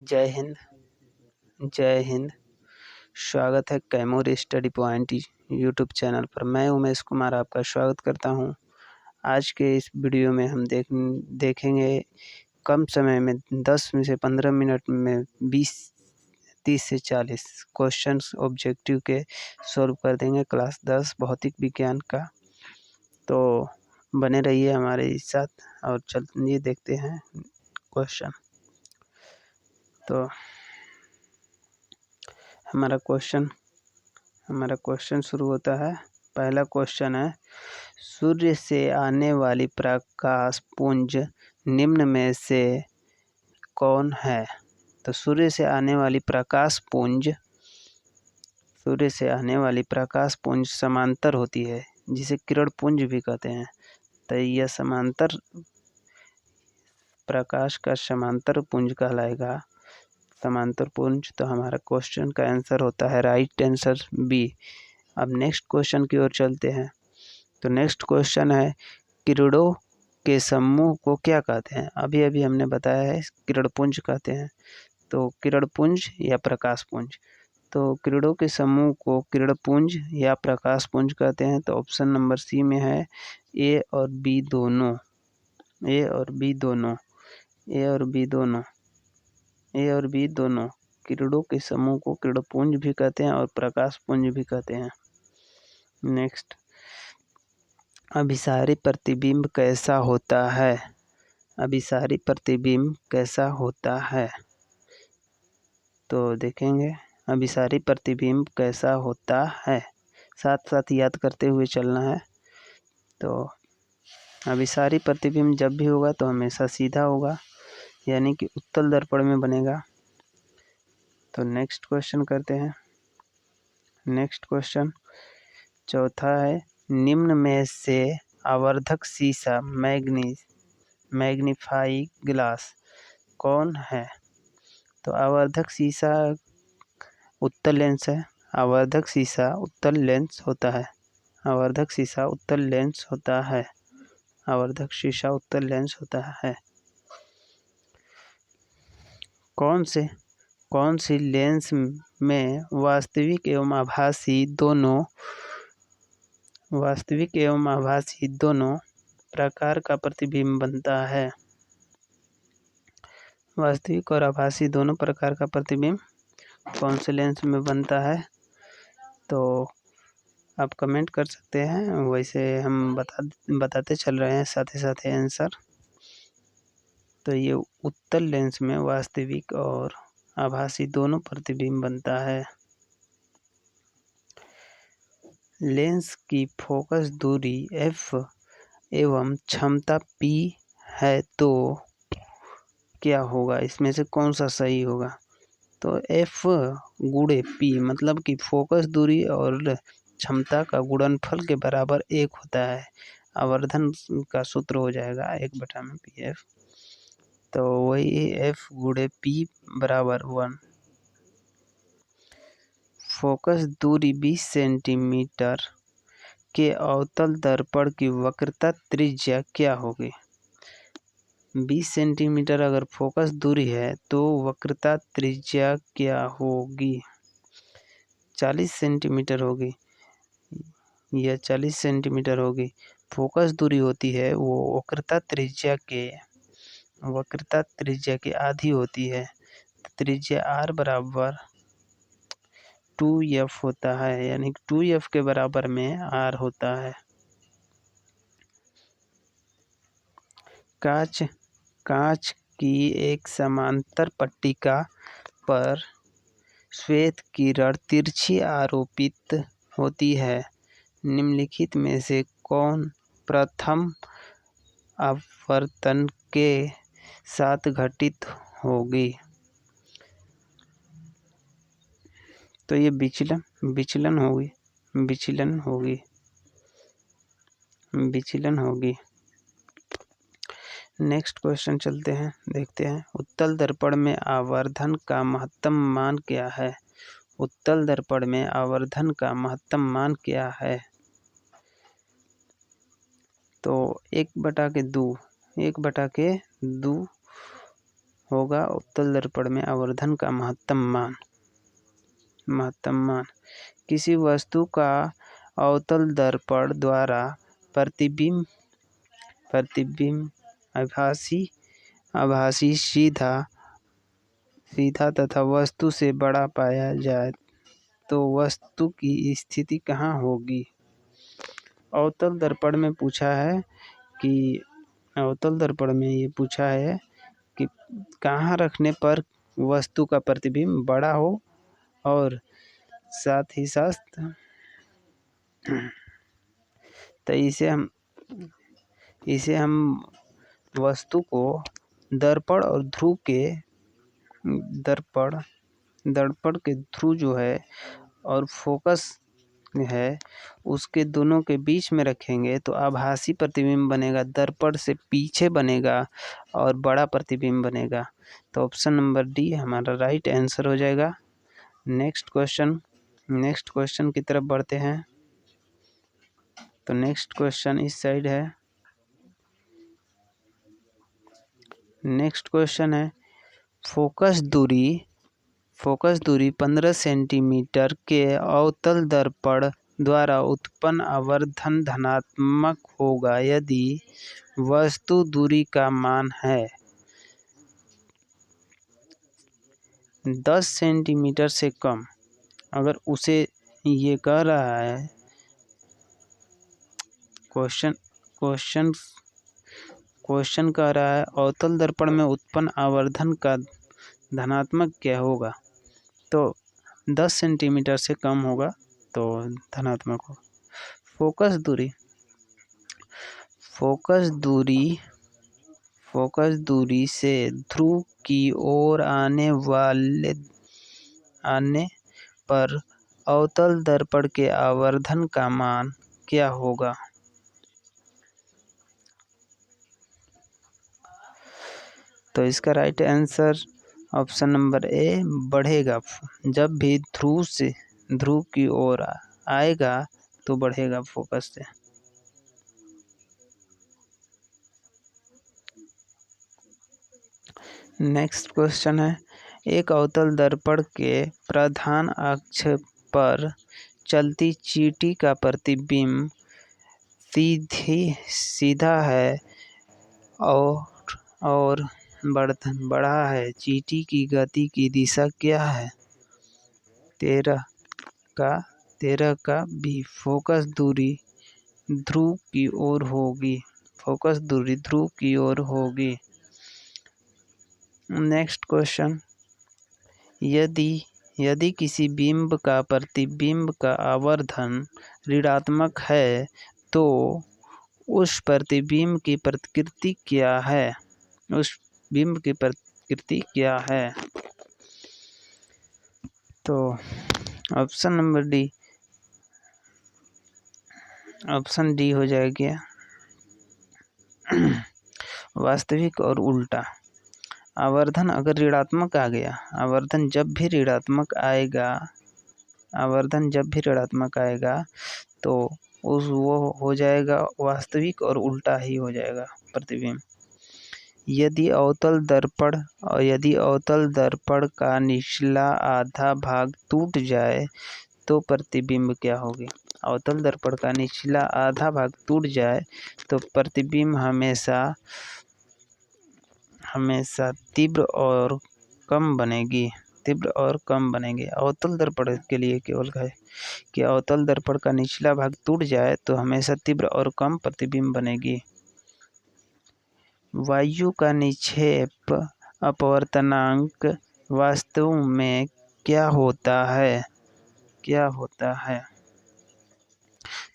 जय हिंद। जय हिंद। स्वागत है Kaimur study point YouTube channel पर। मैं उमेश कुमार आपका स्वागत करता हूं। आज के इस वीडियो में हम देखेंगे कम समय में 10 में से 15 मिनट में 20-30 से 40 क्वेश्चंस ऑब्जेक्टिव के सॉल्व कर देंगे। क्लास 10 भौतिक विज्ञान का। तो बने रहिए हमारे साथ और चलिए देखते हैं क्वेश्चन। तो हमारा क्वेश्चन शुरू होता है। पहला क्वेश्चन है, सूर्य से आने वाली प्रकाश पुंज निम्न में से कौन है? तो सूर्य से आने वाली प्रकाश पुंज समांतर होती है, जिसे किरण पुंज भी कहते हैं। तो यह समांतर प्रकाश का समांतर पुंज कहलाएगा। समांतर पुंज। तो हमारा क्वेश्चन का आंसर होता है राइट आंसर बी। अब नेक्स्ट क्वेश्चन की ओर चलते हैं। तो नेक्स्ट क्वेश्चन है, किरणों के समूह को क्या कहते हैं? अभी हमने बताया है किरण पुंज कहते हैं। तो किरण पुंज या प्रकाश पुंज। तो किरणों के समूह को किरण पुंज या प्रकाश पुंज कहते हैं। तो ऑप्शन नंबर सी में है ए और बी दोनों। किरणों के समूह को किरण पुंज भी कहते हैं और प्रकाश पुंज भी कहते हैं। नेक्स्ट, अभिसारी प्रतिबिंब कैसा होता है? तो देखेंगे अभिसारी प्रतिबिंब कैसा होता है, साथ साथ याद करते हुए चलना है। तो अभिसारी प्रतिबिंब जब भी होगा तो हमेशा सीधा होगा, यानी कि उत्तल दर्पण में बनेगा। तो नेक्स्ट क्वेश्चन करते हैं। नेक्स्ट क्वेश्चन चौथा है, निम्न में से आवर्धक शीशा मैग्नीफाइंग ग्लास कौन है? तो आवर्धक शीशा उत्तल लेंस है। आवर्धक शीशा उत्तल लेंस होता है। कौन सी लेंस में वास्तविक एवं आभासी दोनों प्रकार का प्रतिबिंब बनता है? वास्तविक और आभासी दोनों प्रकार का प्रतिबिंब कौन से लेंस में बनता है? तो आप कमेंट कर सकते हैं, वैसे हम बताते चल रहे हैं साथ ही साथ आंसर। तो ये उत्तल लेंस में वास्तविक और आभासी दोनों प्रतिबिंब बनता है। लेंस की फोकस दूरी f एवं क्षमता p है तो क्या होगा? इसमें से कौन सा सही होगा? तो f गुणे p मतलब कि फोकस दूरी और क्षमता का गुणनफल के बराबर 1 होता है। आवर्धन का सूत्र हो जाएगा 1/pf। तो वही f गुणे p बराबर 1। फोकस दूरी 20 सेंटीमीटर के अवतल दर्पण की वक्रता त्रिज्या क्या होगी? 20 सेंटीमीटर अगर फोकस दूरी है तो वक्रता त्रिज्या क्या होगी? 40 सेंटीमीटर होगी या 40 सेंटीमीटर होगी। फोकस दूरी होती है वो वक्रता त्रिज्या की आधी होती है। त्रिज्या r बराबर 2f होता है, यानी 2f के बराबर में r होता है। कांच की एक समांतर पट्टिका पर श्वेत किरण तिरछी आरोपित होती है। निम्नलिखित में से कौन प्रथम अपवर्तन के साथ घटित होगी? तो ये विचलन होगी। नेक्स्ट क्वेश्चन चलते हैं, देखते हैं। उत्तल दर्पण में आवर्धन का महत्तम मान क्या है? उत्तल दर्पण में आवर्धन का महत्तम मान क्या है? तो 1/2 1/2 होगा अवतल दर्पण में आवर्धन का महत्तम मान। किसी वस्तु का अवतल दर्पण द्वारा प्रतिबिंब आभासी सीधा तथा वस्तु से बड़ा पाया जाए तो वस्तु की स्थिति कहाँ होगी। अवतल दर्पण में ये पूछा है कि कहाँ रखने पर वस्तु का प्रतिबिंब बड़ा हो और साथ ही साथ तो इसे हम वस्तु को दर्पण और ध्रुव के दर्पण के ध्रुव जो है और फोकस है उसके दोनों के बीच में रखेंगे तो आभासी प्रतिबिंब बनेगा, दर्पण से पीछे बनेगा और बड़ा प्रतिबिंब बनेगा। तो ऑप्शन नंबर डी हमारा राइट आंसर हो जाएगा। नेक्स्ट क्वेश्चन की तरफ बढ़ते हैं। तो नेक्स्ट क्वेश्चन इस साइड है। नेक्स्ट क्वेश्चन है फोकस दूरी 15 सेंटीमीटर के अवतल दर्पण द्वारा उत्पन्न आवर्धन धनात्मक होगा यदि वस्तु दूरी का मान है 10 सेंटीमीटर से कम। अगर उसे ये कह रहा है क्वेश्चन कह रहा है अवतल दर्पण में उत्पन्न आवर्धन का धनात्मक क्या होगा, तो 10 सेंटीमीटर से कम होगा तो धनात्मक होगा। फोकस दूरी से ध्रुव की ओर आने पर अवतल दर्पण के आवर्धन का मान क्या होगा। तो इसका right answer option number A बढ़ेगा। जब भी ध्रुव की ओर आएगा तो बढ़ेगा फोकस से। नेक्स्ट क्वेश्चन है एक अवतल दर्पण के प्रधान अक्ष पर चलती चींटी का प्रतिबिंब सीधा है और बढ़ा है। चींटी की गति की दिशा क्या है। 13 का भी फोकस दूरी ध्रुव की ओर होगी। नेक्स्ट क्वेश्चन यदि किसी बिंब का प्रतिबिंब का आवर्धन ऋणात्मक है तो उस प्रतिबिंब की प्रकृति क्या है। तो ऑप्शन डी हो जाएगा वास्तविक और उल्टा। आवर्धन अगर ऋणात्मक आ गया, आवर्धन जब भी ऋणात्मक आएगा तो वो हो जाएगा वास्तविक और उल्टा ही हो जाएगा प्रतिबिंब। यदि अवतल दर्पण का निचला आधा भाग टूट जाए तो प्रतिबिंब क्या होगी। अवतल दर्पण का निचला आधा भाग टूट जाए तो प्रतिबिंब हमेशा तीव्र और कम बनेगी। अवतल दर्पण के लिए केवल है कि अवतल दर्पण का निचला भाग टूट जाए तो हमेशा तीव्र और कम प्रतिबिंब बनेगी। वायु का निक्षेप अपवर्तनांक वास्तव में क्या होता है।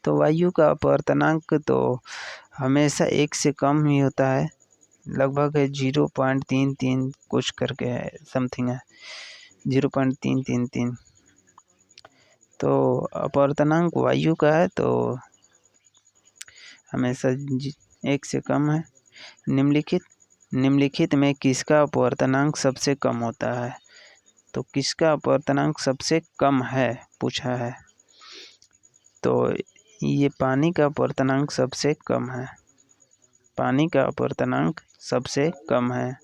तो वायु का अपवर्तनांक तो हमेशा 1 से कम ही होता है, लगभग 0.33 कुछ करके है, समथिंग है 0.333। तो अपवर्तनांक वायु का है तो हमेशा 1 से कम है। निम्नलिखित में किसका अपवर्तनांक सबसे कम होता है। तो किसका अपवर्तनांक सबसे कम है पूछा है। तो ये पानी का अपवर्तनांक सबसे कम है।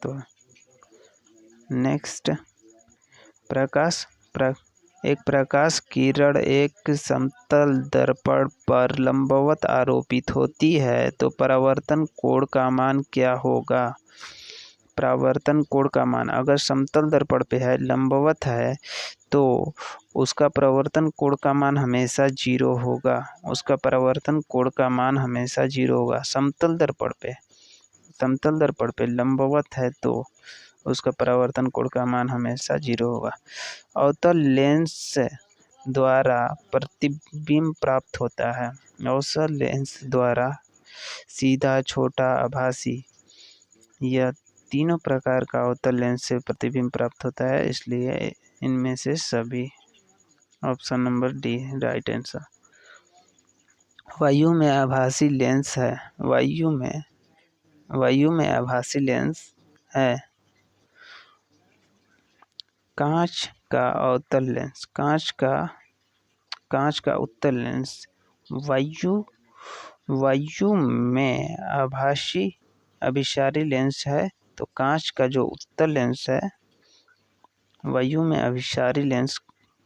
तो नेक्स्ट, एक प्रकाश किरण एक समतल दर्पण पर लंबवत आरोपित होती है तो परावर्तन कोण का मान क्या होगा? परावर्तन कोण का मान अगर समतल दर्पण पे है, लंबवत है, तो उसका परावर्तन कोण का मान हमेशा 0 होगा। उसका परावर्तन कोण का मान हमेशा 0 होगा। समतल दर्पण पे लंबवत है तो उसका परावर्तन कोण का मान हमेशा 0 होगा। अवतल लेंस द्वारा प्रतिबिंब प्राप्त होता है। अवतल लेंस द्वारा सीधा, छोटा, आभासी, यह तीनों प्रकार का अवतल लेंस से प्रतिबिंब प्राप्त होता है, इसलिए इनमें से सभी option number D right answer. वायु में आभासी लेंस है। वायु में आभासी लेंस है। कांच का अवतल लेंस, कांच का उत्तल लेंस वायु में आभासी अभिसारी लेंस है। तो कांच का जो उत्तल लेंस है वायु में अभिसारी लेंस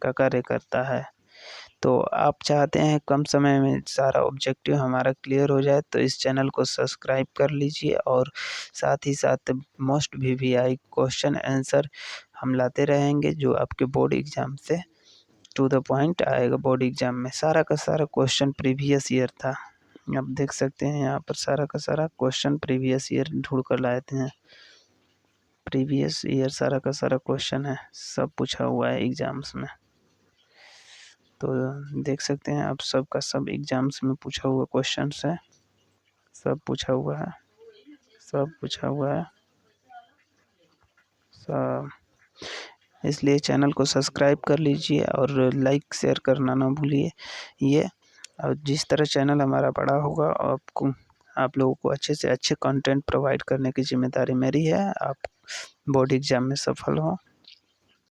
का कार्य करता है। तो आप चाहते हैं कम समय में सारा ऑब्जेक्टिव हमारा क्लियर हो जाए तो इस चैनल को सब्सक्राइब कर लीजिए और साथ ही साथ मोस्ट VVI क्वेश्चन आंसर हम लाते रहेंगे जो आपके बोर्ड एग्जाम से टू द पॉइंट आएगा। बोर्ड एग्जाम में सारा का सारा क्वेश्चन प्रीवियस ईयर था। आप देख सकते हैं यहाँ पर सारा का सारा क्वेश्चन प्रीवियस ईयर ढूंढ कर लाए थे। प्रीवियस ईयर सारा का सारा क्वेश्चन है, सब पूछा हुआ है एग्जाम्स में। तो देख सकते हैं आप सब का सब एग्जाम्स में पूछा हुआ क्वेश्चन है, सब पूछा हुआ है। सब इसलिए चैनल को सब्सक्राइब कर लीजिए और लाइक शेयर करना ना भूलिए। ये और जिस तरह चैनल हमारा बड़ा होगा आप लोगों को अच्छे से अच्छे कंटेंट प्रोवाइड करने की जिम्मेदारी मेरी है। आप बोर्ड एग्जाम में सफल हों।